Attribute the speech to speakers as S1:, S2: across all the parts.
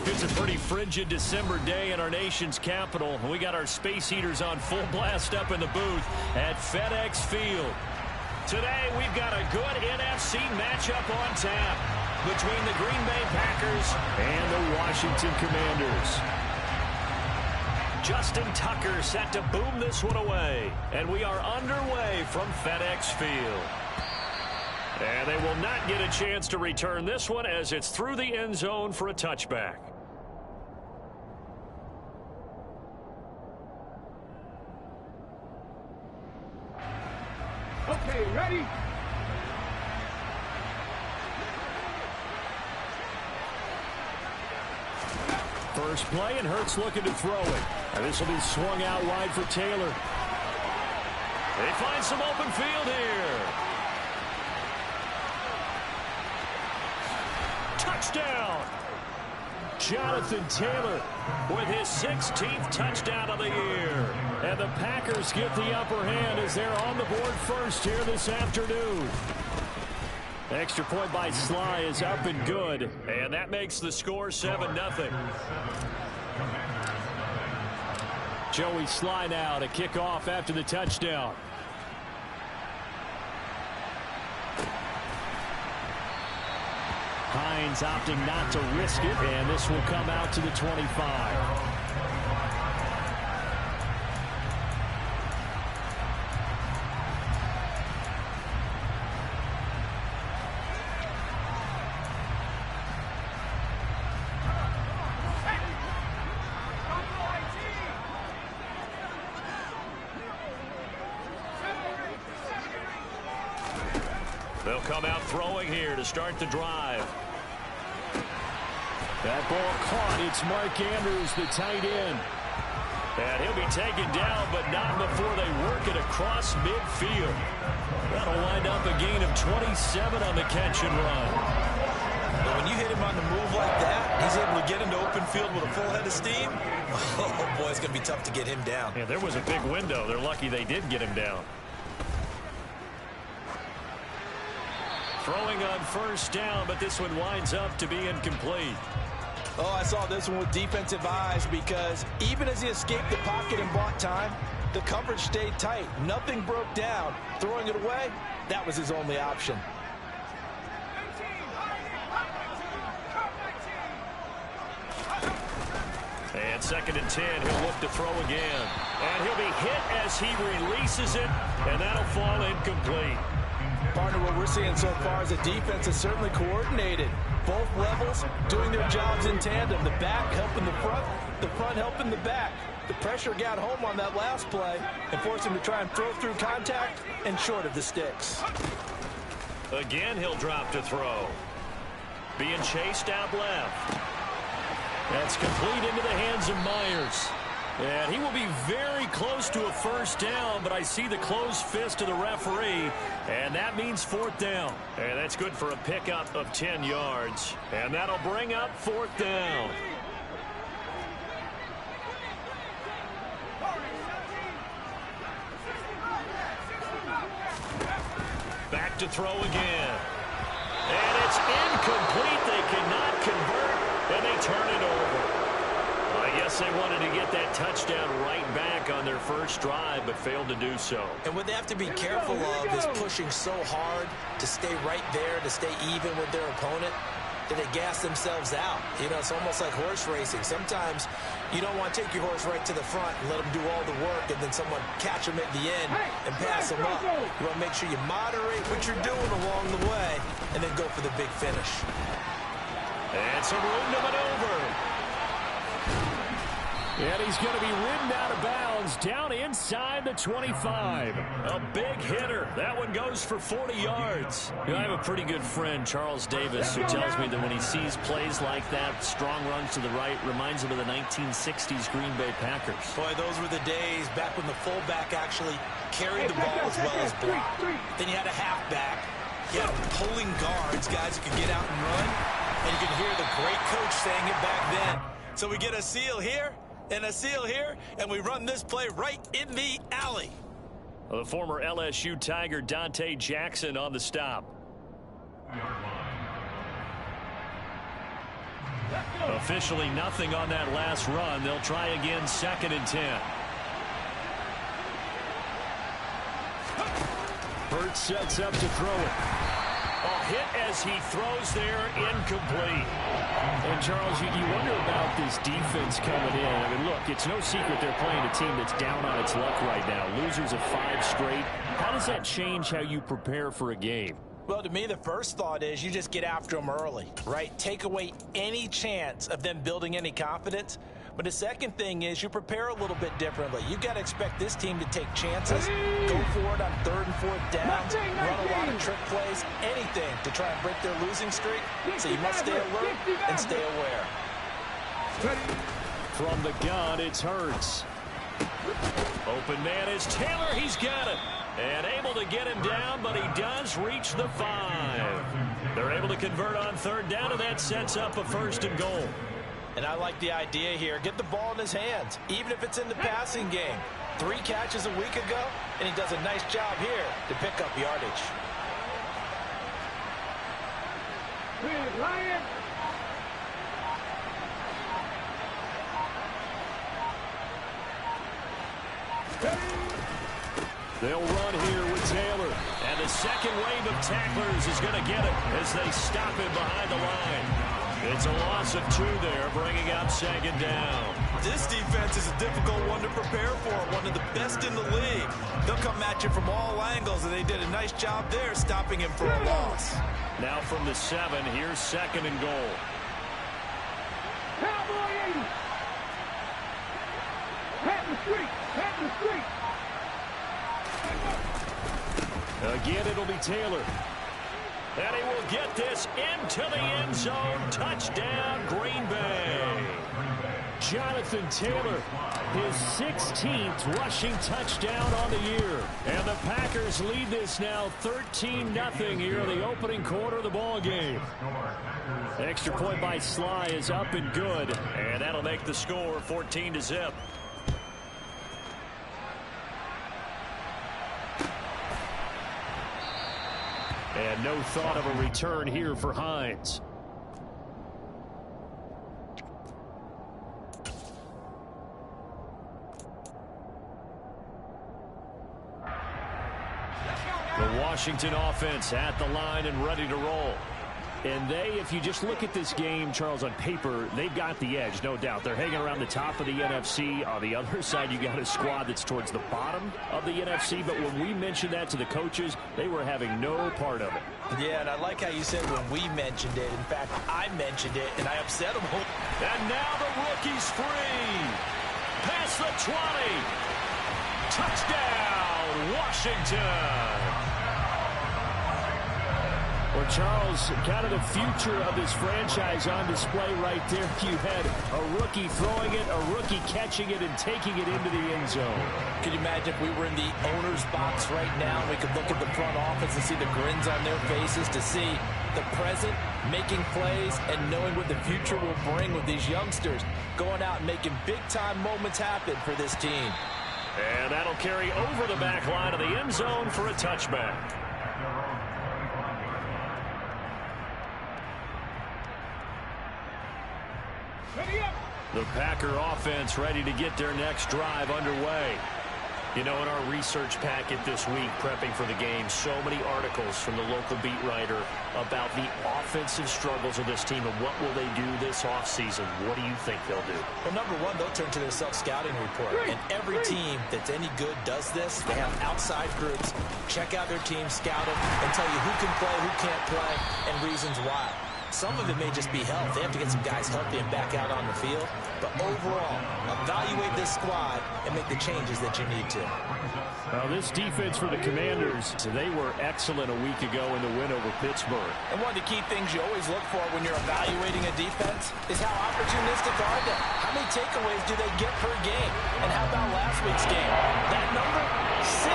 S1: It's a pretty frigid December day in our nation's capital. We got our space heaters on full blast up in the booth at FedEx Field. Today, we've got a good NFC matchup on tap between the Green Bay Packers and the Washington Commanders. Justin Tucker set to boom this one away, and we are underway from FedEx Field. And they will not get a chance to return this one as it's through the end zone for a touchback.
S2: Okay, ready?
S1: First play, and Hurts looking to throw it. And this will be swung out wide for Taylor. They find some open field here. Touchdown! Jonathan Taylor with his 16th touchdown of the year. And the Packers get the upper hand as they're on the board first here this afternoon. Extra point by Sly is up and good. And that makes the score 7-0. Joey Sly now to kick off after the touchdown. Hines opting not to risk it, and this will come out to the 25. They'll come out throwing here to start the drive. That ball caught. It's Mark Andrews, the tight end. And he'll be taken down, but not before they work it across midfield. That'll wind up a gain of 27 on the catch and run.
S3: But when you hit him on the move like that, he's able to get into open field with a full head of steam. Oh, boy, it's going to be tough to get him down.
S1: Yeah, there was a big window. They're lucky they did get him down. Throwing on first down, but this one winds up to be incomplete.
S3: Oh, I saw this one with defensive eyes because even as he escaped the pocket and bought time, the coverage stayed tight. Nothing broke down. Throwing it away, that was his only option.
S1: And 2nd and 10, he'll look to throw again. And he'll be hit as he releases it, and that'll fall incomplete.
S3: Partner, what we're seeing so far is the defense is certainly coordinated. Both levels doing their jobs in tandem. The back helping the front helping the back. The pressure got home on that last play and forced him to try and throw through contact and short of the sticks.
S1: Again, he'll drop to throw. Being chased out left. That's complete into the hands of Myers. And he will be very close to a first down, but I see the closed fist of the referee, and that means 4th down. And that's good for a pickup of 10 yards. And that'll bring up 4th down. Back to throw again. And it's incomplete. They cannot convert, and they turn it over. I guess they wanted to get that touchdown right back on their first drive, but failed to do so.
S3: And what they have to be careful of is pushing so hard to stay right there, to stay even with their opponent, that they gas themselves out. You know, it's almost like horse racing. Sometimes you don't want to take your horse right to the front and let them do all the work, and then someone catch them at the end and pass them up. You want to make sure you moderate what you're doing along the way, and then go for the big finish.
S1: And some room to maneuver. And he's going to be ridden out of bounds down inside the 25. A big hitter. That one goes for 40 yards. You know, I have a pretty good friend, Charles Davis, who tells me that when he sees plays like that, strong runs to the right, reminds him of the 1960s Green Bay Packers.
S3: Boy, those were the days back when the fullback actually carried the ball as well as blocked. Then you had a halfback. You had pulling guards, guys who could get out and run. And you could hear the great coach saying it back then. So we get a seal here. And a seal here, and we run this play right in the alley.
S1: The former LSU Tiger Dante Jackson on the stop. Officially nothing on that last run. They'll try again, 2nd and 10. Hurts sets up to throw it. A hit as he throws there, incomplete. And, Charles, you wonder about this defense coming in. I mean, look, it's no secret they're playing a team that's down on its luck right now. Losers of 5 straight. How does that change how you prepare for a game?
S3: Well, to me, the first thought is you just get after them early, right? Take away any chance of them building any confidence. But the second thing is you prepare a little bit differently. You got to expect this team to take chances, go for it on 3rd and 4th downs, run a lot of trick plays, anything to try and break their losing streak. So you must stay alert and stay aware.
S1: From the gun, it's Hurts. Open man is Taylor. He's got it. And able to get him down, but he does reach the 5. They're able to convert on 3rd down, and that sets up a 1st and goal.
S3: And I like the idea here. Get the ball in his hands, even if it's in the passing game. 3 catches a week ago, and he does a nice job here to pick up yardage.
S1: They'll run here with Taylor. And the second wave of tacklers is going to get it as they stop him behind the line. It's a loss of 2 there, bringing up 2nd down.
S2: This defense is a difficult one to prepare for, one of the best in the league. They'll come at you from all angles, and they did a nice job there stopping him for a loss.
S1: Now from the 7, here's 2nd and goal.
S4: Cowboy 80. Pat the street. Pat the street.
S1: Again, it'll be Taylor. And he will get this into the end zone. Touchdown, Green Bay. Jonathan Taylor, his 16th rushing touchdown on the year. And the Packers lead this now 13-0 here in the opening quarter of the ball game. Extra point by Sly is up and good. And that'll make the score 14-0. And no thought of a return here for Hines. The Washington offense at the line and ready to roll. And they, if you just look at this game, Charles, on paper, they've got the edge, no doubt. They're hanging around the top of the NFC. On the other side, you got a squad that's towards the bottom of the NFC. But when we mentioned that to the coaches, they were having no part of it.
S3: Yeah, and I like how you said when we mentioned it. In fact, I mentioned it, and I upset them.
S1: And now the rookie's free. Past the 20. Touchdown, Washington. Well, Charles, kind of the future of this franchise on display right there. You had a rookie throwing it, a rookie catching it, and taking it into the end zone.
S3: Could you imagine if we were in the owner's box right now and we could look at the front office and see the grins on their faces, to see the present making plays and knowing what the future will bring with these youngsters going out and making big-time moments happen for this team.
S1: And that'll carry over the back line of the end zone for a touchback. The Packer offense ready to get their next drive underway. You know, in our research packet this week, prepping for the game, so many articles from the local beat writer about the offensive struggles of this team and what will they do this offseason. What do you think they'll do?
S3: Well, number one, they'll turn to their self-scouting report. And every team that's any good does this. They have outside groups, check out their team, scout them, and tell you who can play, who can't play, and reasons why. Some of it may just be health. They have to get some guys healthy and back out on the field. But overall, evaluate this squad and make the changes that you need to.
S1: Well, this defense for the Commanders, they were excellent a week ago in the win over Pittsburgh.
S3: And one of the key things you always look for when you're evaluating a defense is how opportunistic are they? How many takeaways do they get per game? And how about last week's game? That number, 6.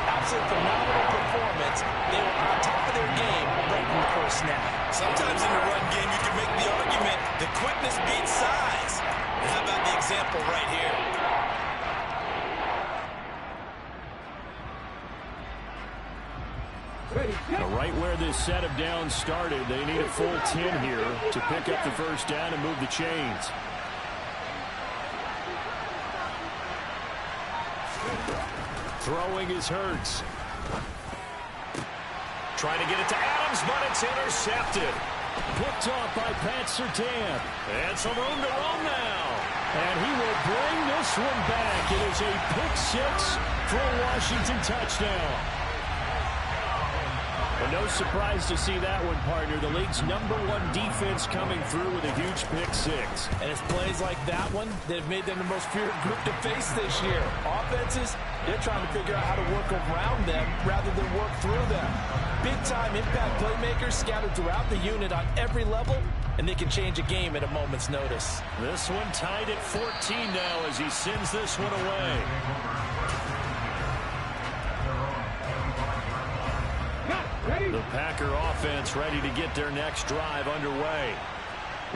S3: Absolutely phenomenal performance. They were on top of their game right from the first snap.
S2: Sometimes in the run game, you can make the argument that quickness beats size. And how about the example right here?
S1: Right where this set of downs started, they need a full 10 here to pick up the first down and move the chains. Throwing is Hurts. Trying to get it to Adams, but it's intercepted. Picked off by Pat Surtain. And some room to roam now. And he will bring this one back. It is a pick six for a Washington touchdown. But no surprise to see that one, partner. The league's #1 defense coming through with a huge pick six.
S3: And it's plays like that one that have made them the most feared group to face this year. Offenses, they're trying to figure out how to work around them rather than work through them. Big-time impact playmakers scattered throughout the unit on every level, and they can change a game at a moment's notice.
S1: This one tied at 14 now as he sends this one away. The Packer offense ready to get their next drive underway.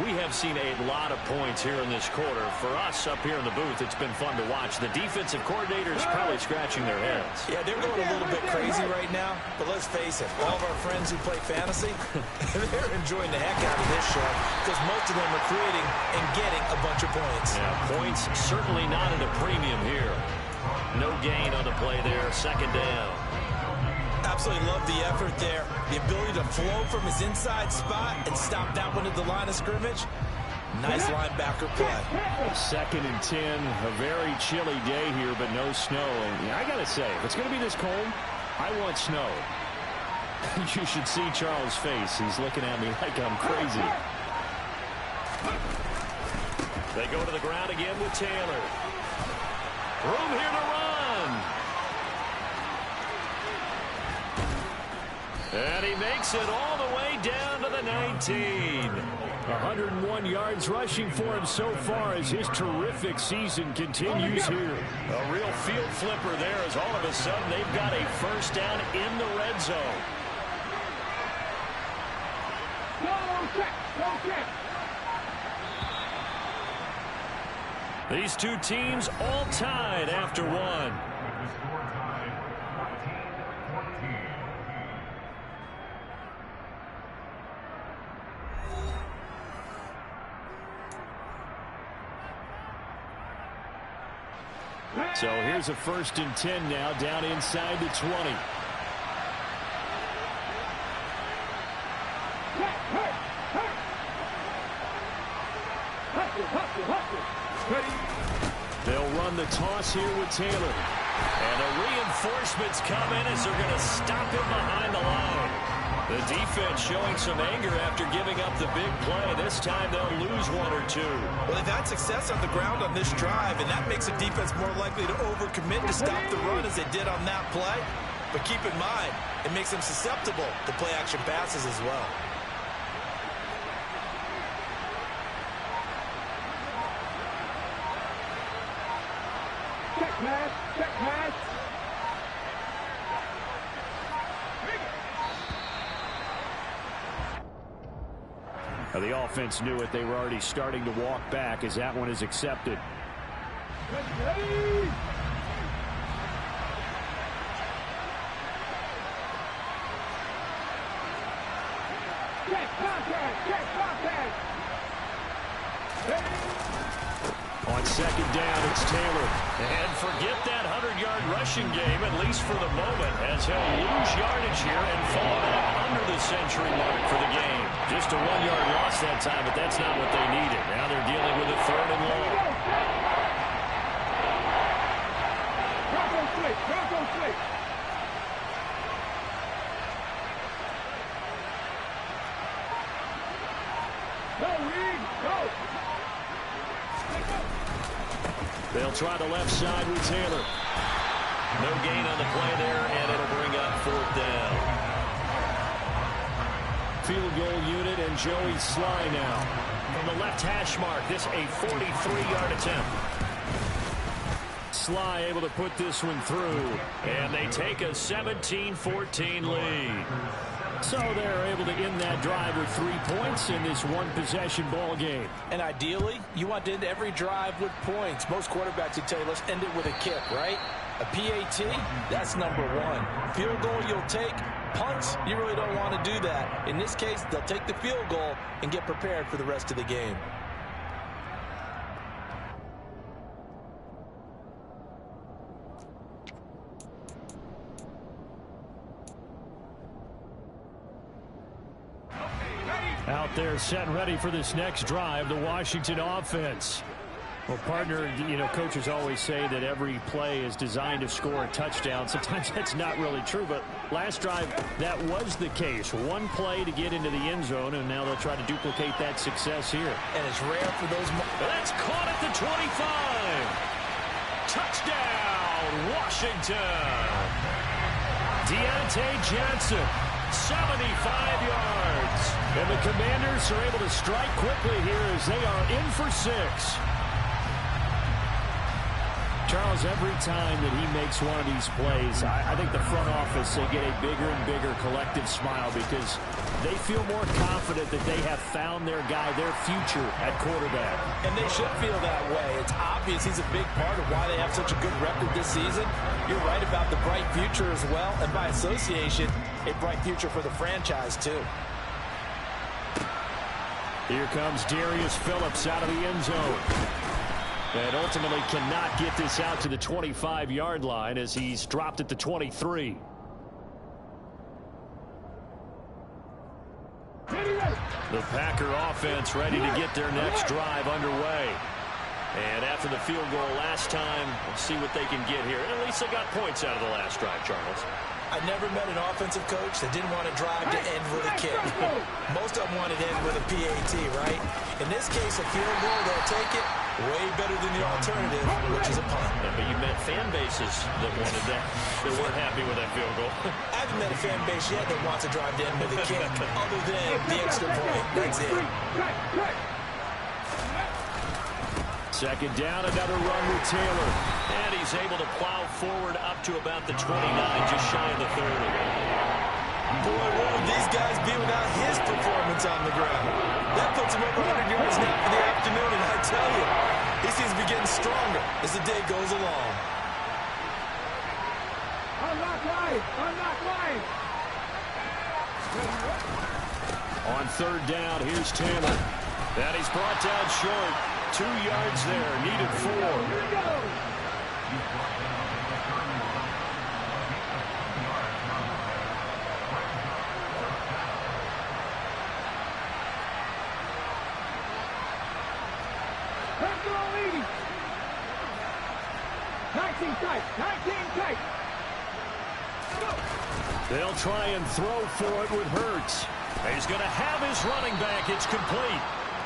S1: We have seen a lot of points here in this quarter. For us up here in the booth, it's been fun to watch. The defensive coordinators probably scratching their heads.
S3: Yeah, they're going a little bit crazy right now, but let's face it, all of our friends who play fantasy, they're enjoying the heck out of this show because most of them are creating and getting a bunch of points.
S1: Yeah, points certainly not at a premium here. No gain on the play there, second down.
S3: Absolutely love the effort there. The ability to flow from his inside spot and stop that one at the line of scrimmage. Nice linebacker play.
S1: 2nd and 10. A very chilly day here, but no snow. And I got to say, if it's going to be this cold, I want snow. You should see Charles' face. He's looking at me like I'm crazy. They go to the ground again with Taylor. Room here to run. And he makes it all the way down to the 19. 101 yards rushing for him so far as his terrific season continues here. A real field flipper there as all of a sudden they've got a first down in the red zone. These two teams all tied after one. So here's a 1st and 10 now, down inside the 20. They'll run the toss here with Taylor. And the reinforcements come in as they're going to stop him behind the line. The defense showing some anger after giving up the big play. This time they'll lose one or two.
S2: Well, they've had success on the ground on this drive, and that makes a defense more likely to overcommit to stop the run as they did on that play. But keep in mind, it makes them susceptible to play-action passes as well.
S4: Check pass, check pass.
S1: The offense knew it. They were already starting to walk back as that one is accepted. On 2nd down, it's Taylor. And forget that 100-yard rushing game, at least for the moment, as he'll lose yardage here and fall back under the century mark for the game. Just a 1-yard loss that time, but that's not what they needed. Now they're dealing with a 3rd and long. They'll try the left side with Taylor. No gain on the play there, and it'll bring up 4th down. Field goal unit and Joey Sly now. From the left hash mark, this a 43-yard attempt. Sly able to put this one through, and they take a 17-14 lead. So they're able to end that drive with 3 points in this one-possession ball game.
S3: And ideally, you want to end every drive with points. Most quarterbacks would tell you, let's end it with a kick, right? A PAT, that's number one. Field goal you'll take. Punts, you really don't want to do that. In this case, they'll take the field goal and get prepared for the rest of the game.
S1: Out there set and ready for this next drive, the Washington offense. Well, partner, you know, coaches always say that every play is designed to score a touchdown. Sometimes that's not really true, but last drive, that was the case. One play to get into the end zone, and now they'll try to duplicate that success here.
S3: And it's rare for those...
S1: That's caught at the 25. Touchdown, Washington. Deontay Johnson, 75 yards. And the Commanders are able to strike quickly here as they are in for 6. Charles, every time that he makes one of these plays, I think the front office, they get a bigger and bigger collective smile because they feel more confident that they have found their guy, their future at quarterback.
S3: And they should feel that way. It's obvious he's a big part of why they have such a good record this season. You're right about the bright future as well, and by association, a bright future for the franchise too.
S1: Here comes Darius Phillips out of the end zone. And ultimately cannot get this out to the 25-yard line as he's dropped at the 23. The Packer offense ready to get their next drive underway. And after the field goal last time, we'll see what they can get here. And at least they got points out of the last drive, Charles.
S3: I've never met an offensive coach that didn't want to drive to end with a kick. Most of them wanted to end with a PAT, right? In this case, a field goal, they'll take it. Way better than the alternative, which is a punt.
S1: Yeah, but you met fan bases that wanted that. They weren't happy with that field goal.
S3: I haven't met a fan base yet that wants to drive to end with a kick, other than the extra point. That's it.
S1: Second down, another run with Taylor. And he's able to plow forward up to about the 29, just shy of the 30.
S3: Boy, where would these guys be without his performance on the ground? That puts him over 100 yards now for the afternoon, and I tell you, he seems to be getting stronger as the day goes along.
S4: Unlock line! Unlock line!
S1: On third down, here's Taylor. And he's brought down short. 2 yards there, needed 4.
S4: Here we go! Tight. 19 tight.
S1: They'll try and throw for it with Hurts. He's going to have his running back. It's complete.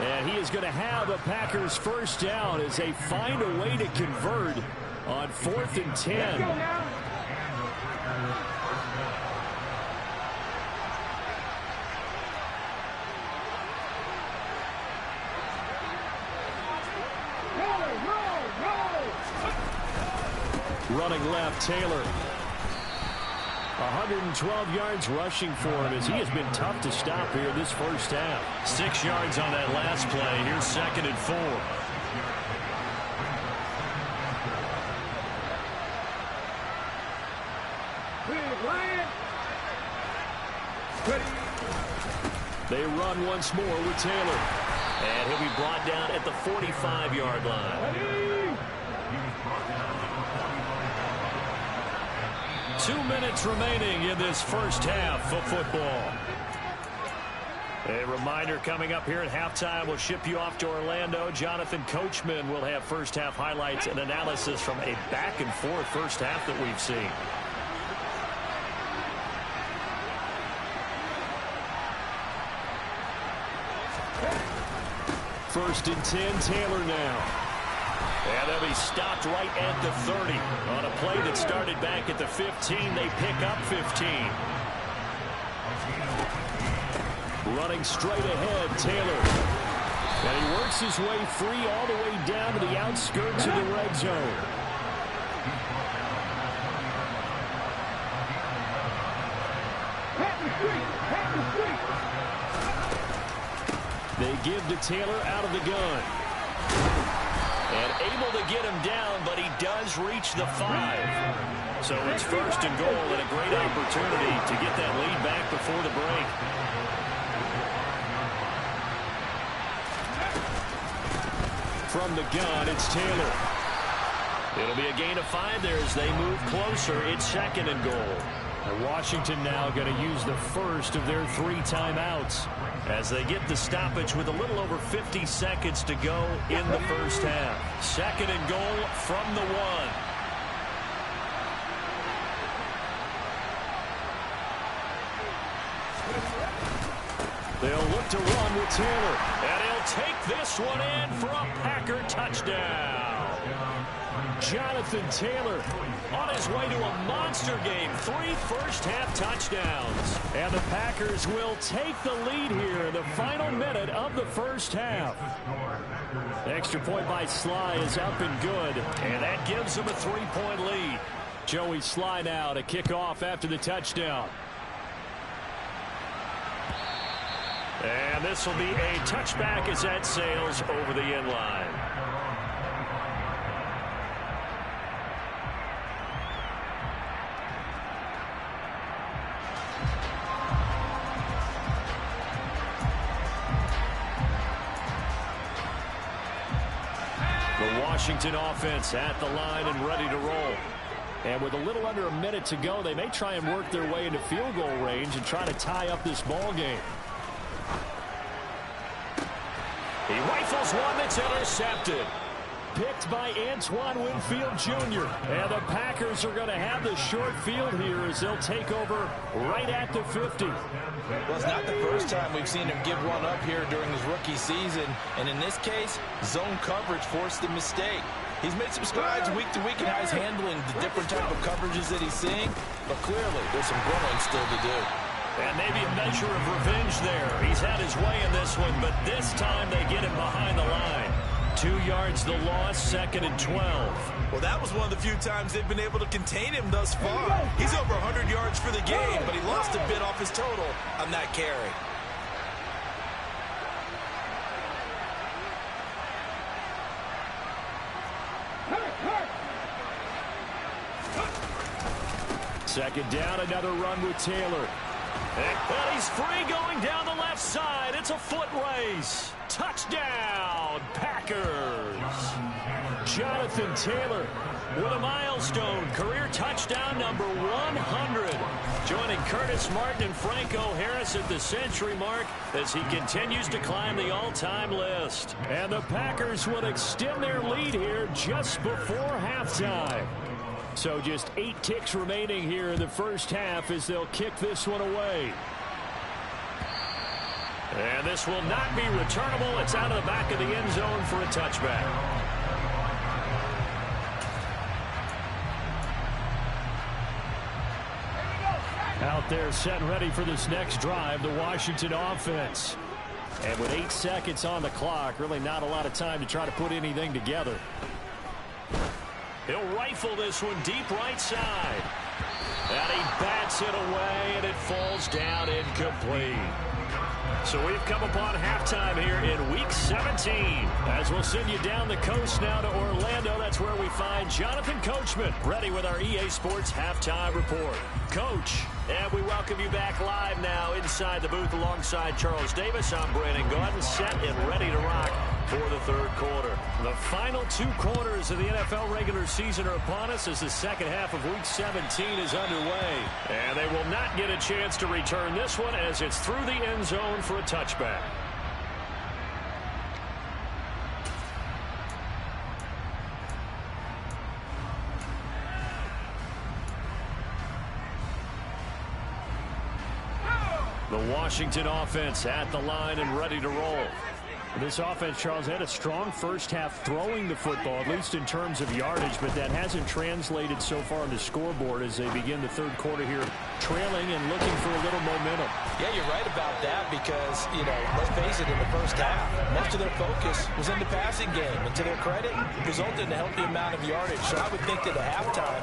S1: And he is going to have a Packers first down as they find a way to convert on 4th and 10.
S4: Let's go now.
S1: Running left, Taylor. 112 yards rushing for him as he has been tough to stop here this first half. 6 yards on that last play. Here's 2nd and 4. They run once more with Taylor. And he'll be brought down at the 45-yard line. 2 minutes remaining in this first half of football. A reminder coming up here at halftime, we'll ship you off to Orlando. Jonathan Coachman will have first half highlights and analysis from a back and forth first half that we've seen. First and 10, Taylor now. And they'll be stopped right at the 30. On a play that started back at the 15, they pick up 15. Running straight ahead, Taylor. And he works his way free all the way down to the outskirts of the red zone. They give to Taylor out of the gun. And able to get him down, but he does reach the 5. So it's first and goal and a great opportunity to get that lead back before the break. From the gun, it's Taylor. It'll be a gain of 5 there as they move closer. It's second and goal. And Washington now going to use the first of their 3 timeouts as they get the stoppage with a little over 50 seconds to go in the first half. Second and goal from the 1. They'll look to run with Taylor. And he'll take this one in for a Packer touchdown. Jonathan Taylor on his way to a monster game. 3 first-half touchdowns. And the Packers will take the lead here in the final minute of the first half. Extra point by Sly is up and good. And that gives them a 3-point lead. Joey Sly now to kick off after the touchdown. And this will be a touchback as that sails over the end line. The Washington offense at the line and ready to roll. And with a little under a minute to go, they may try and work their way into field goal range and try to tie up this ball game. He rifles one that's intercepted. Picked by Antoine Winfield Jr. And the Packers are going to have the short field here as they'll take over right at the 50.
S3: Well, it's not the first time we've seen him give one up here during his rookie season. And in this case, zone coverage forced the mistake. He's made some strides week to week in how he's handling the different type of coverages that he's seeing. But clearly, there's some growing still to do.
S1: And maybe a measure of revenge there. He's had his way in this one, but this time they get him behind the line. 2 yards the loss, second and 12.
S2: Well, that was one of the few times they've been able to contain him thus far. He's over 100 yards for the game, but he lost a bit off his total on that carry.
S1: Second down, another run with Taylor. And he's free going down the left side. It's a foot race. Touchdown, Packers. Jonathan Taylor with a milestone career touchdown number 100. Joining Curtis Martin and Franco Harris at the century mark as he continues to climb the all-time list. And the Packers will extend their lead here just before halftime. So just 8 ticks remaining here in the first half as they'll kick this one away. And this will not be returnable. It's out of the back of the end zone for a touchback. Out there set and ready for this next drive, the Washington offense. And with 8 seconds on the clock, really not a lot of time to try to put anything together. He'll rifle this one deep right side. And he bats it away, and it falls down incomplete. So we've come upon halftime here in Week 17. As we'll send you down the coast now to Orlando, that's where we find Jonathan Coachman, ready with our EA Sports Halftime Report. Coach, and we welcome you back live now inside the booth alongside Charles Davis. I'm Brandon Gaudin, set and ready to rock for the third quarter. The final 2 quarters of the NFL regular season are upon us as the second half of Week 17 is underway. And they will not get a chance to return this one as it's through the end zone for a touchback. The Washington offense at the line and ready to roll. This offense, Charles, had a strong first half throwing the football, at least in terms of yardage, but that hasn't translated so far on the scoreboard as they begin the third quarter here, trailing and looking for a little momentum.
S3: Yeah, you're right about that because, let's face it, in the first half, most of their focus was in the passing game. And to their credit, it resulted in a healthy amount of yardage. So I would think that at halftime,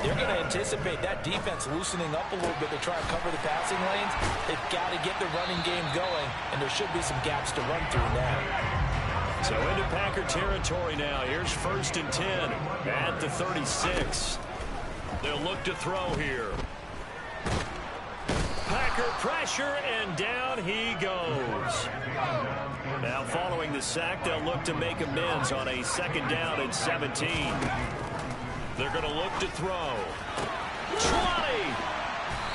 S3: they're going to anticipate that defense loosening up a little bit to try and cover the passing lanes. They've got to get the running game going, and there should be some gaps to run through now.
S1: So into Packer territory now. Here's 1st and 10 at the 36. They'll look to throw here. Packer pressure, and down he goes. Now following the sack, they'll look to make amends on a 2nd down and 17. They're going to look to throw. 20!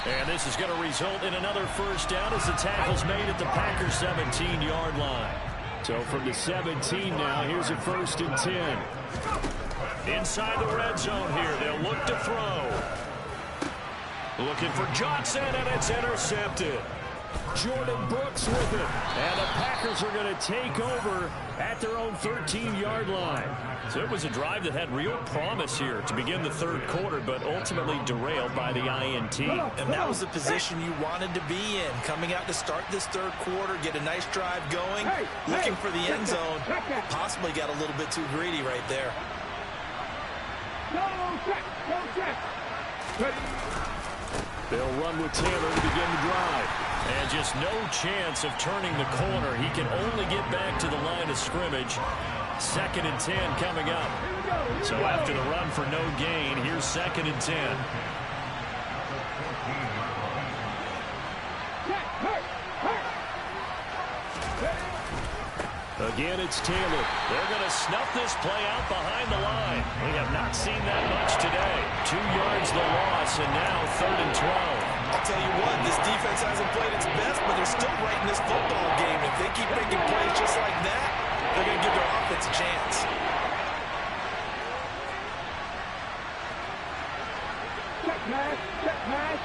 S1: And this is going to result in another 1st down as the tackle's made at the Packers 17-yard line. So from the 17 now, here's a 1st and 10. Inside the red zone here, they'll look to throw. Looking for Johnson, and it's intercepted. Jordan Brooks with it. And the Packers are going to take over at their own 13-yard line. So it was a drive that had real promise here to begin the 3rd quarter, but ultimately derailed by the INT.
S2: And that was the position you wanted to be in. Coming out to start this 3rd quarter, get a nice drive going, looking for the end zone. Possibly got a little bit too greedy right there.
S4: No check.
S1: They'll run with Taylor to begin the drive. And just no chance of turning the corner. He can only get back to the line of scrimmage. 2nd and 10 coming up. So after the run for no gain, here's 2nd and 10. Again, it's Taylor. They're going to snuff this play out behind the line. We have not seen that much today. 2 yards the loss, and now 3rd and 12.
S2: I'll tell you what, this defense hasn't played its best, but they're still right in this football game. If they keep making plays just like that, they're going to give their offense a chance.
S4: Check match.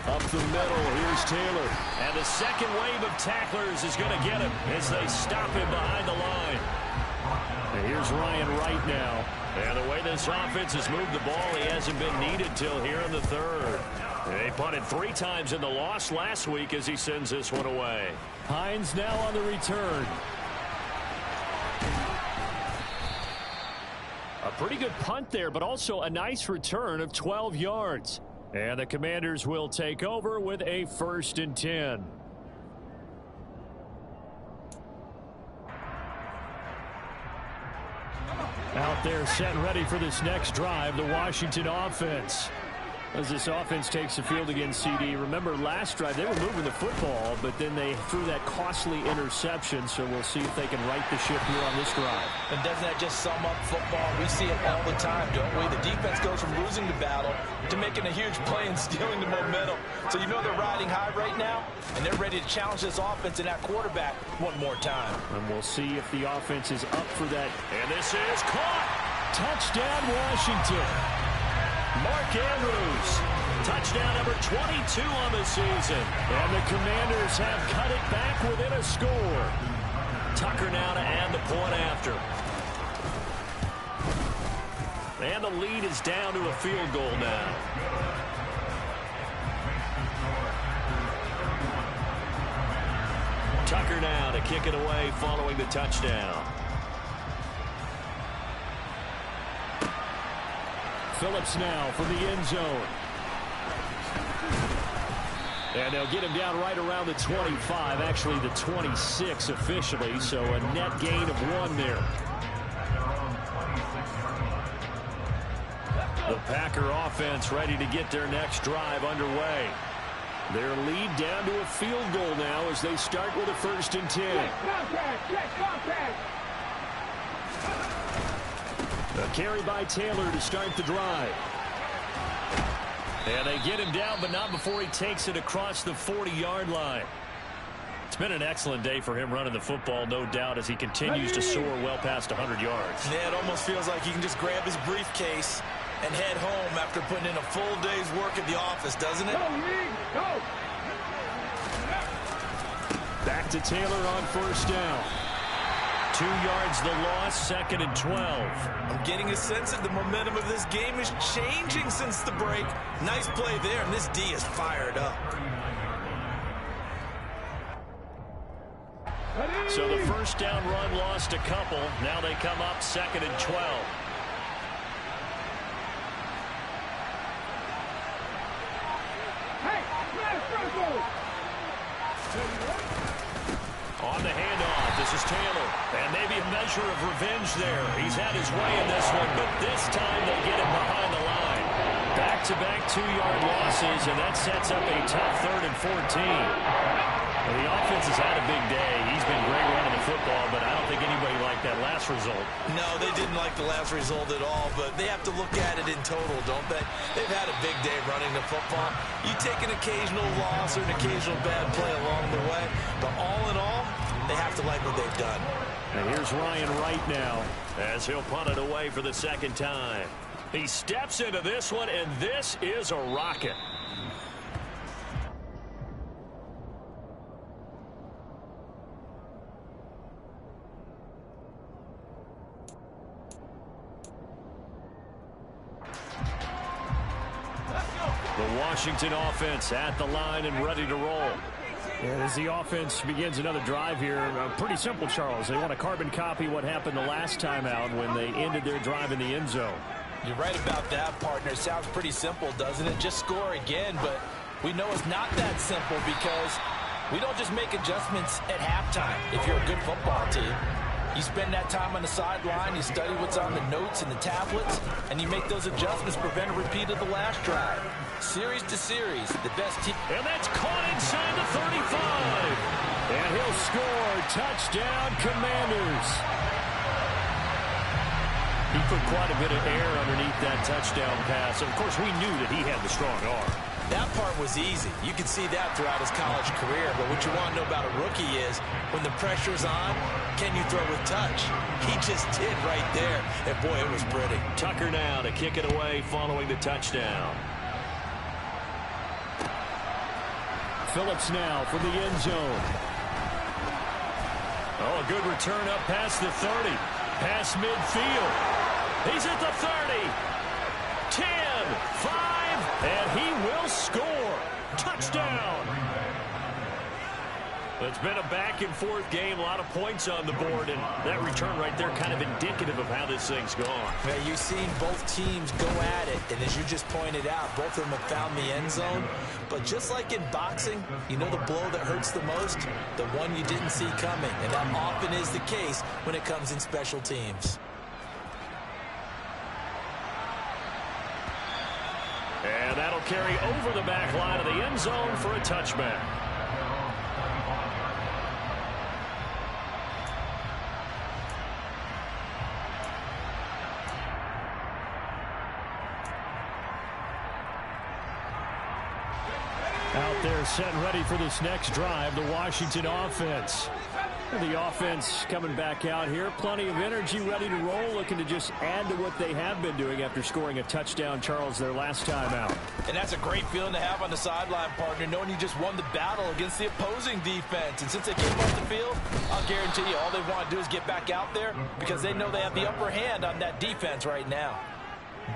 S1: Up the middle, here's Taylor. And the 2nd wave of tacklers is going to get him as they stop him behind the line. And here's Ryan Wright now. And the way this offense has moved the ball, he hasn't been needed till here in the 3rd. They punted 3 times in the loss last week as he sends this one away. Hines now on the return. A pretty good punt there, but also a nice return of 12 yards. And the Commanders will take over with a 1st and 10. Out there set and ready for this next drive, the Washington offense. As this offense takes the field against CD. Remember last drive they were moving the football, but then they threw that costly interception, so we'll see if they can right the ship here on this drive.
S2: And doesn't that just sum up football? We see it all the time, don't we? The defense goes from losing the battle to making a huge play and stealing the momentum. So you know they're riding high right now, and they're ready to challenge this offense and that quarterback one more time.
S1: And we'll see if the offense is up for that. And this is caught. Touchdown, Washington. Mark Andrews, touchdown number 22 on the season. And the Commanders have cut it back within a score. Tucker now to add the point after. And the lead is down to a field goal now. Tucker now to kick it away following the touchdown. Phillips now from the end zone. And they'll get him down right around the 25, actually the 26 officially, so a net gain of 1 there. The Packer offense ready to get their next drive underway. Their lead down to a field goal now as they start with a 1st and 10.
S4: Contact.
S1: A carry by Taylor to start the drive. And they get him down, but not before he takes it across the 40-yard line. It's been an excellent day for him running the football, no doubt, as he continues to soar well past 100 yards.
S2: Yeah, it almost feels like he can just grab his briefcase and head home after putting in a full day's work at the office, doesn't it?
S4: Go.
S1: Back to Taylor on 1st down. 2 yards the loss, 2nd and 12.
S2: I'm getting a sense that the momentum of this game is changing since the break. Nice play there, and this D is fired up.
S1: So the 1st down run lost a couple. Now they come up 2nd and 12. On the hand. best handle. And maybe a measure of revenge there. He's had his way in this one, but this time they get him behind the line. Back-to-back 2-yard losses, and that sets up a tough 3rd and 14. Well, the offense has had a big day. He's been great running the football, but I don't think anybody liked that last result.
S2: No, they didn't like the last result at all, but they have to look at it in total, don't they? They've had a big day running the football. You take an occasional loss or an occasional bad play along the way, but all in all, they have to like what they've done.
S1: And here's Ryan Wright now as he'll punt it away for the second time. He steps into this one, and this is a rocket. The Washington offense at the line and ready to roll.
S5: And as the offense begins another drive here, pretty simple, Charles. They want to carbon copy what happened the last time out when they ended their drive in the end zone.
S3: You're right about that, partner. Sounds pretty simple, doesn't it? Just score again, but we know it's not that simple because we don't just make adjustments at halftime if you're a good football team. You spend that time on the sideline, you study what's on the notes and the tablets, and you make those adjustments, prevent a repeat of the last drive. Series to series, the best team.
S1: And that's caught inside the 35.
S5: And he'll score. Touchdown, Commanders.
S1: He put quite a bit of air underneath that touchdown pass. Of course, we knew that he had the strong arm.
S2: That part was easy. You could see that throughout his college career. But what you want to know about a rookie is when the pressure's on, can you throw with touch? He just did right there. And, boy, it was pretty.
S1: Tucker now to kick it away following the touchdown.
S5: Phillips now for the end zone.
S1: Oh, a good return up past the 30. Past midfield. He's at the 30. 10, 5, and he will score. Touchdown. It's been a back-and-forth game, a lot of points on the board, and that return right there kind of indicative of how this thing's gone.
S3: Yeah, you've seen both teams go at it, and as you just pointed out, both of them have found the end zone. But just like in boxing, you know the blow that hurts the most? The one you didn't see coming, and that often is the case when it comes in special teams.
S1: And that'll carry over the back line of the end zone for a touchback.
S5: Out there set and ready for this next drive, the Washington offense. The offense coming back out here. Plenty of energy, ready to roll, looking to just add to what they have been doing after scoring a touchdown, Charles, their last time out.
S3: And that's a great feeling to have on the sideline, partner, knowing you just won the battle against the opposing defense. And since they came off the field, I'll guarantee you all they want to do is get back out there because they know they have the upper hand on that defense right now.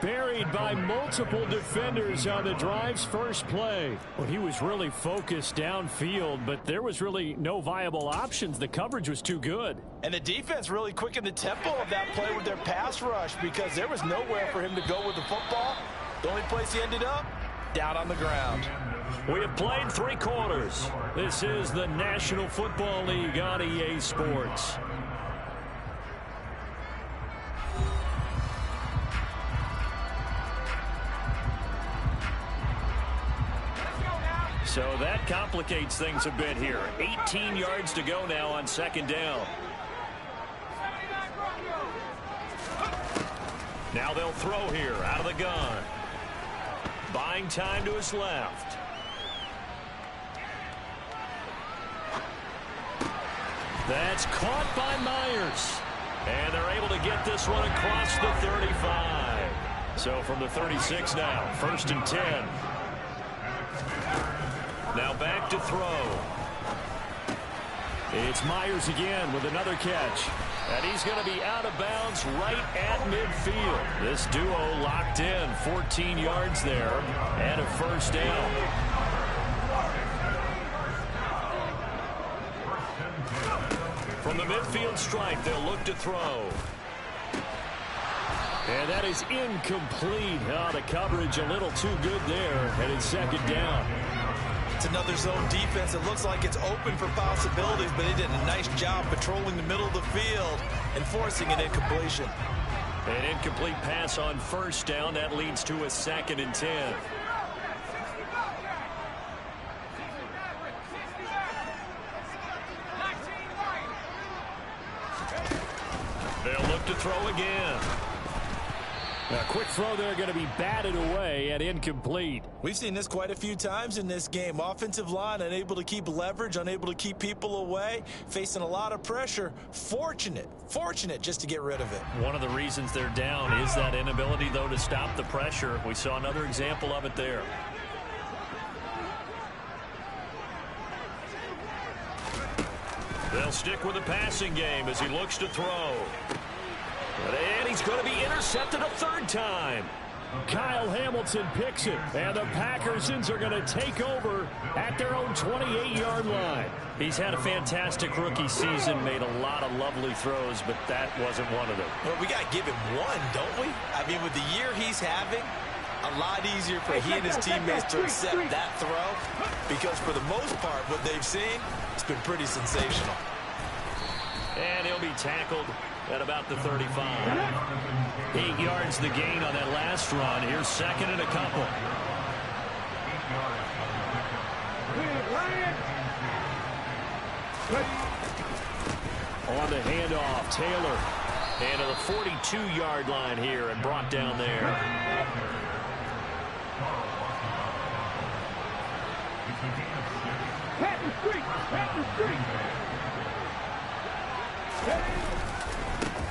S5: Buried by multiple defenders on the drive's first play. Well, he was really focused downfield, but there was really no viable options. The coverage was too good.
S3: And the defense really quickened the tempo of that play with their pass rush because there was nowhere for him to go with the football. The only place he ended up, down on the ground.
S1: We have played 3 quarters. This is the National Football League on EA Sports. So that complicates things a bit here. 18 yards to go now on second down. Now they'll throw here out of the gun. Buying time to his left. That's caught by Myers. And they're able to get this one across the 35. So from the 36 now, 1st and 10. Now back to throw.
S5: It's Myers again with another catch.
S1: And he's going to be out of bounds right at midfield. This duo locked in. 14 yards there and a 1st down. From the midfield stripe, they'll look to throw.
S5: And that is incomplete. Oh, the coverage a little too good there. And it's second down.
S2: It's another zone defense. It looks like it's open for possibilities, but he did a nice job patrolling the middle of the field and forcing an incompletion.
S1: An incomplete pass on first down. That leads to a 2nd and 10. They'll look to throw again.
S5: A quick throw there going to be batted away and incomplete.
S2: We've seen this quite a few times in this game. Offensive line unable to keep leverage, unable to keep people away, facing a lot of pressure. Fortunate just to get rid of it.
S1: One of the reasons they're down is that inability, though, to stop the pressure. We saw another example of it there. They'll stick with the passing game as he looks to throw. And he's going to be intercepted a 3rd time.
S5: Kyle Hamilton picks it, and the Packersons are going to take over at their own 28-yard line.
S1: He's had a fantastic rookie season, made a lot of lovely throws, but that wasn't one of them.
S2: Well, we got to give him one, don't we? I mean, with the year he's having, a lot easier for he and his teammates to accept that throw, because for the most part, what they've seen, it's been pretty sensational.
S1: And he'll be tackled at about the 35. 8 yards the gain on that last run. Here's 2nd and a couple.
S5: On the handoff, Taylor.
S1: And to the 42-yard line here and brought down there.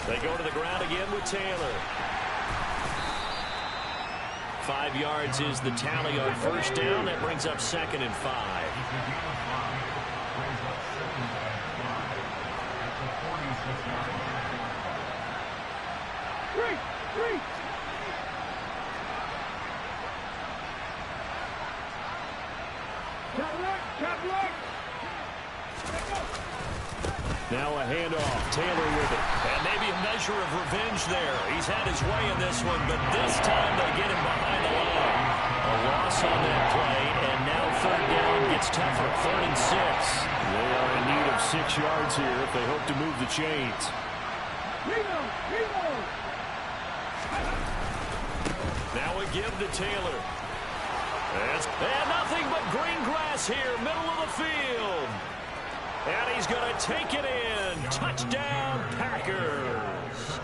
S1: They go to the ground again with Taylor. 5 yards is the tally on first down. That brings up 2nd and 5.
S5: Now a handoff. Taylor with it.
S1: And maybe a measure of revenge there. He's had his way in this one, but this time they get him behind the line. A loss on that play, and now 3rd down gets tougher. 3rd and 6.
S5: They are in need of 6 yards here if they hope to move the chains.
S1: Now a give to Taylor. And nothing but green grass here, middle of the field. And he's going to take it in. Touchdown, Packers.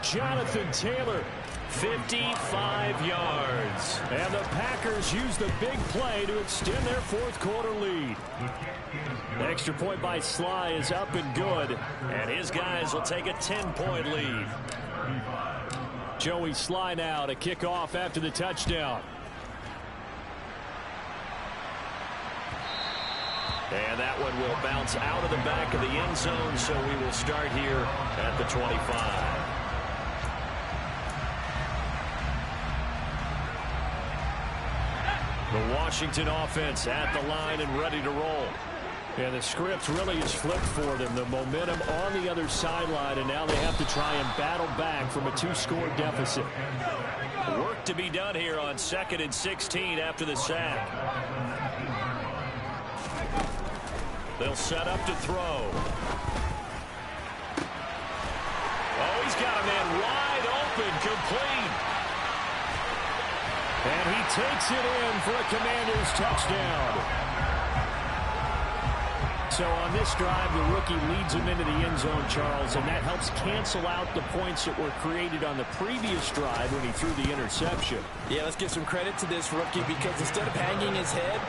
S5: Jonathan Taylor,
S1: 55 yards.
S5: and the Packers use the big play to extend their 4th quarter lead. The extra point by Sly is up and good.
S1: And his guys will take a 10-point lead.
S5: Joey Sly now to kick off after the touchdown.
S1: And that one will bounce out of the back of the end zone, so we will start here at the 25.
S5: The Washington offense at the line and ready to roll. And the script really is flipped for them. The momentum on the other sideline, and now they have to try and battle back from a 2-score deficit.
S1: Work to be done here on 2nd and 16 after the sack. They'll set up to throw. Oh, he's got a man wide open, complete.
S5: And he takes it in for a Commanders touchdown. So on this drive, the rookie leads him into the end zone, Charles, and that helps cancel out the points that were created on the previous drive when he threw the interception.
S3: Yeah, let's give some credit to this rookie, because instead of hanging his head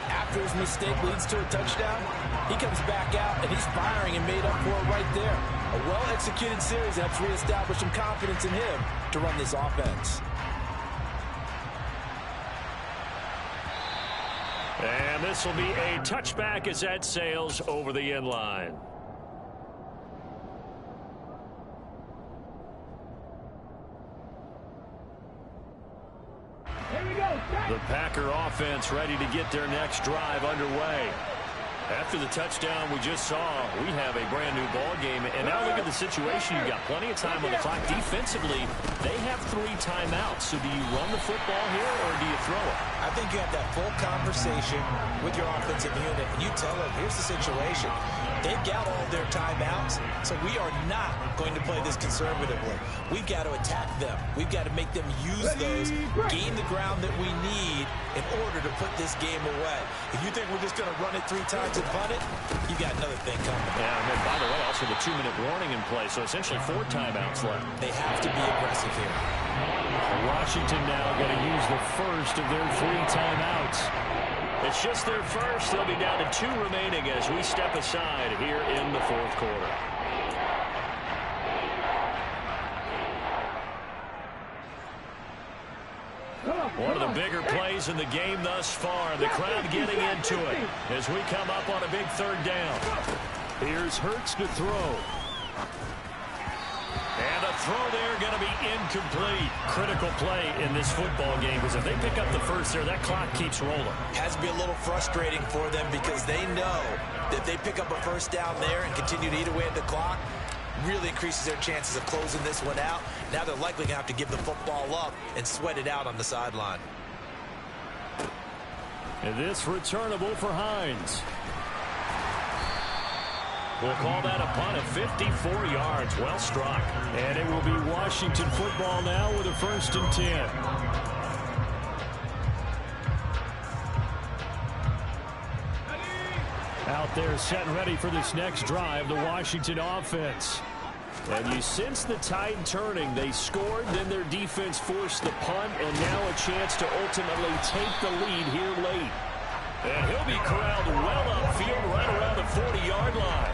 S3: after his mistake leads to a touchdown, he comes back out and he's firing and made up for it right there. A well-executed series helps reestablish some confidence in him to run this offense.
S1: And this will be a touchback as that sails over the end line. The Packer offense ready to get their next drive underway. After the touchdown we just saw, we have a brand new ball game. And now look at the situation. You've got plenty of time on the clock. Defensively, they have 3 timeouts. So do you run the football here or do you throw it?
S3: I think you have that full conversation with your offensive unit, and you tell them, here's the situation. They've got all their timeouts, so we are not going to play this conservatively. We've got to attack them. We've got to make them use those, gain the ground that we need in order to put this game away. If you think we're just going to run it 3 times and punt it, you got another thing coming.
S1: Yeah, and then, by the way, also the 2-minute warning in play, so essentially 4 timeouts left.
S3: They have to be aggressive here.
S5: Washington now going to use the first of their 3 timeouts.
S1: It's just their first. They'll be down to 2 remaining as we step aside here in the 4th quarter. One of the bigger plays in the game thus far. The crowd getting into it as we come up on a big 3rd down.
S5: Here's Hurts to throw.
S1: And a throw there going to be incomplete. Critical play in this football game because if they pick up the first there, that clock keeps rolling.
S3: Has to be a little frustrating for them because they know that if they pick up a first down there and continue to eat away at the clock, really increases their chances of closing this one out. Now they're likely going to have to give the football up and sweat it out on the sideline.
S5: And this returnable for Hines.
S1: We'll call that a punt of 54 yards. Well struck.
S5: And it will be Washington football now with a 1st and 10. Out there set and ready for this next drive, the Washington offense. And you sense the tide turning. They scored, then their defense forced the punt, and now a chance to ultimately take the lead here late.
S1: And he'll be corralled well upfield right around the 40-yard line.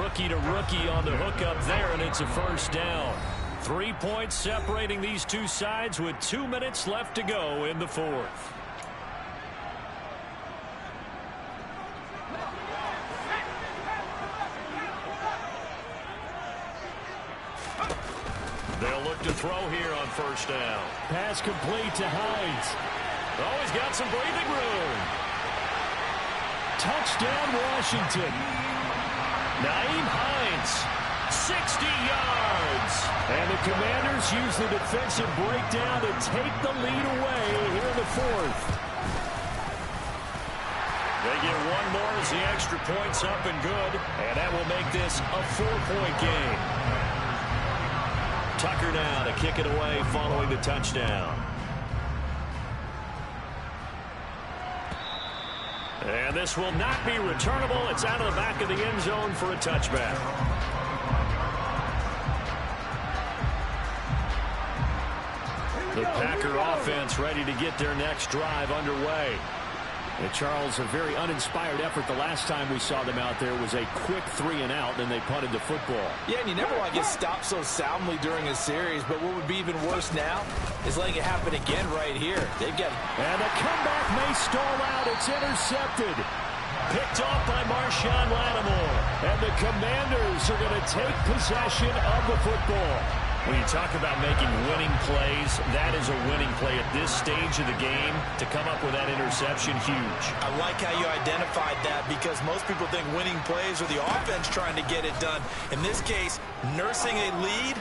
S5: Rookie to rookie on the hook up there, and it's a 1st down.
S1: 3 points separating these 2 sides with 2 minutes left to go in the 4th. They'll look to throw here on 1st down.
S5: Pass complete to Hines.
S1: Oh, he's got some breathing room.
S5: Touchdown, Washington.
S1: Nyheim Hines, 60 yards.
S5: And the Commanders use the defensive breakdown to take the lead away here in the 4th.
S1: They get one more as the extra point's up and good. And that will make this a 4-point game. Tucker now to kick it away following the touchdown. And this will not be returnable. It's out of the back of the end zone for a touchback. The Packer offense ready to get their next drive underway.
S5: And Charles, a very uninspired effort the last time we saw them out there was a quick 3 and out, then they punted the football.
S3: Yeah, and you never want to get stopped so soundly during a series, but what would be even worse now is letting it happen again right here. They've got...
S5: And the comeback may stall out. It's intercepted.
S1: Picked off by Marshawn Lattimore.
S5: And the Commanders are going to take possession of the football.
S1: When you talk about making winning plays, that is a winning play at this stage of the game. To come up with that interception, huge.
S3: I like how you identified that because most people think winning plays are the offense trying to get it done. In this case, nursing a lead,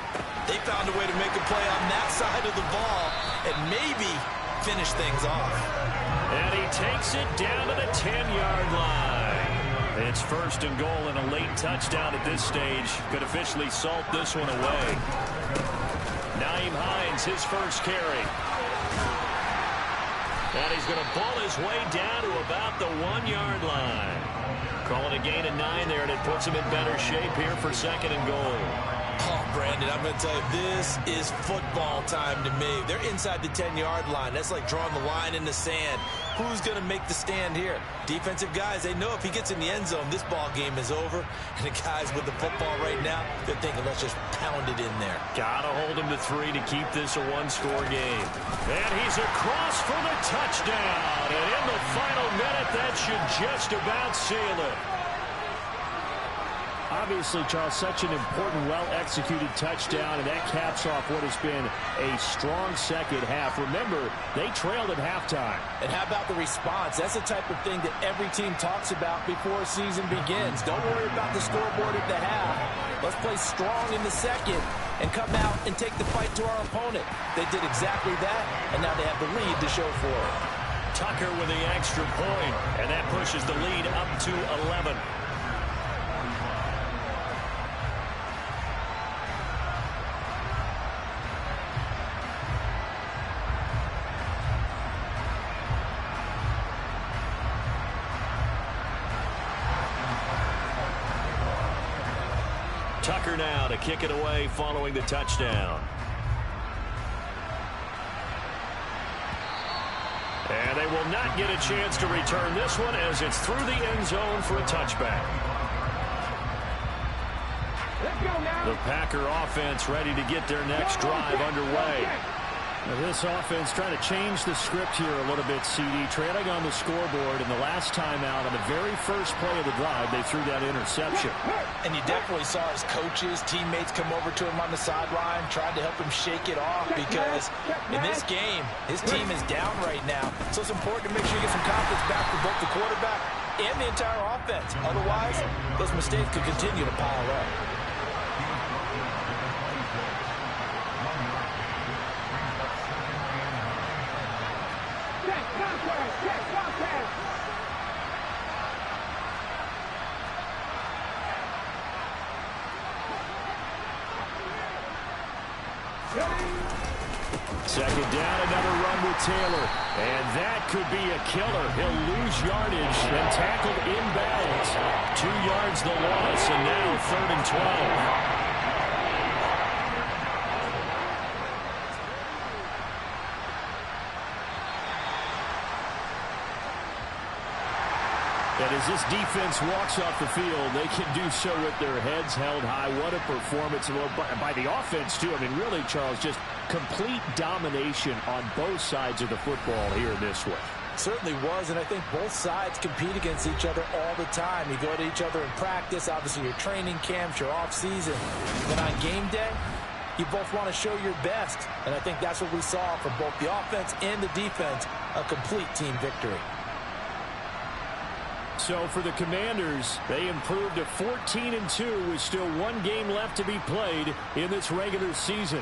S3: they found a way to make a play on that side of the ball and maybe finish things off.
S1: And he takes it down to the 10-yard line. It's 1st and goal and a late touchdown at this stage. Could officially salt this one away. Nyheim Hines, his first carry. And he's going to ball his way down to about the 1-yard line. Calling a gain of 9 there, and it puts him in better shape here for 2nd and goal.
S3: Oh, Brandon, I'm going to tell you, this is football time to me. They're inside the 10-yard line. That's like drawing the line in the sand. Who's going to make the stand here? Defensive guys, they know if he gets in the end zone, this ball game is over. And the guys with the football right now, they're thinking, let's just pound it in there.
S1: Got to hold him to 3 to keep this a 1-score game. And he's across for the touchdown. And in the final minute, that should just about seal it.
S5: obviously, Charles, such an important, well-executed touchdown, and that caps off what has been a strong second half. Remember, they trailed at halftime.
S3: And how about the response? That's the type of thing that every team talks about before a season begins. Don't worry about the scoreboard at the half. Let's play strong in the second and come out and take the fight to our opponent. They did exactly that, and now they have the lead to show for it.
S1: Tucker with the extra point, and that pushes the lead up to 11. Tucker now to kick it away following the touchdown. And they will not get a chance to return this one as it's through the end zone for a touchback.
S4: Let's go now.
S5: The Packer offense ready to get their next drive underway. Now this offense trying to change the script here a little bit, CD. Trailing on the scoreboard, and the last time out on the very first play of the drive, they threw that interception.
S3: And you definitely saw his coaches, teammates come over to him on the sideline, tried to help him shake it off because in this game, his team is down right now. So it's important to make sure you get some confidence back for both the quarterback and the entire offense. Otherwise, those mistakes could continue to pile up.
S5: Second down, another run with Taylor. And that could be a killer. He'll lose yardage and tackled inbounds. 2 yards the loss, and now 3rd and 12. And as this defense walks off the field, they can do so with their heads held high. What a performance by the offense, too. I mean, really, Charles, just complete domination on both sides of the football here in this one.
S3: Certainly was, and I think both sides compete against each other all the time. You go to each other in practice, obviously your training camps, your off-season. Then on game day, you both want to show your best. And I think that's what we saw from both the offense and the defense, a complete team victory.
S5: So for the Commanders, they improved to 14-2 with still 1 game left to be played in this regular season.